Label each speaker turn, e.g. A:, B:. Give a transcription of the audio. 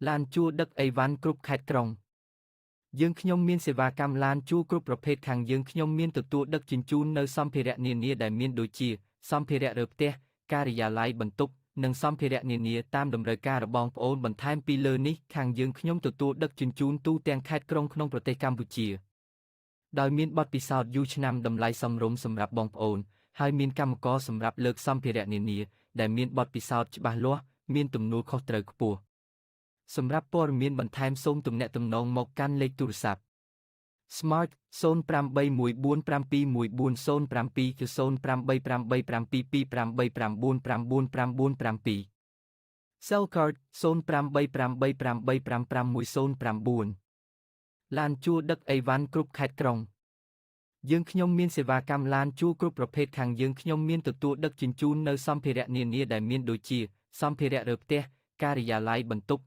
A: ឡានជួលដឹកអីវ៉ាន់គ្រប់ខេត្តក្រុងយើងខ្ញុំមានសេវាកម្មឡានជួលគ្រប់ប្រភេទខាងយើងខ្ញុំមានទទួលដឹកជញ្ជូននៅសម្ភារៈនានាដែលមានដូចជាសម្ភារៈរើផ្ទះការិយាល័យបន្ទប់និងសម្ភារៈនានាតាមតម្រូវការរបស់បងប្អូនបន្ថែមពីលើនេះខាងយើងខ្ញុំទទួលដឹកជញ្ជូនទូទាំងខេត្តក្រុងក្នុងប្រទេសកម្ពុជាដោយមានបទពិសោធន៍យូរឆ្នាំតម្លៃសមរម្យសម្រាប់បងប្អូនហើយមានកម្មករសម្រាប់លើកសម្ភារៈនានាដែលមានបទពិសោធន៍ច្បាស់លាស់មានទំនួលខុសត្រូវខ្ពស់សម្រាប់ព័ត៌មានបន្ថែមសូមទំនាក់ទំនងមកកាន់លេខទូរស័ព្ទ Smart 0814572088722882299997 Cell Card 0888555109ឡានជួលដឹកអីវ៉ាន់គ្រប់ខេត្តក្រុងយើងខ្ញុំមានសេវាកម្មឡានជួលគ្រប់ប្រភេទខាងយើងខ្ញុំមានទទួលដឹកជញ្ជូននៅសម្ភារៈនានាដែលមានដូចជាសម្ភារៈរើផ្ទះការិយាល័យបន្ទប់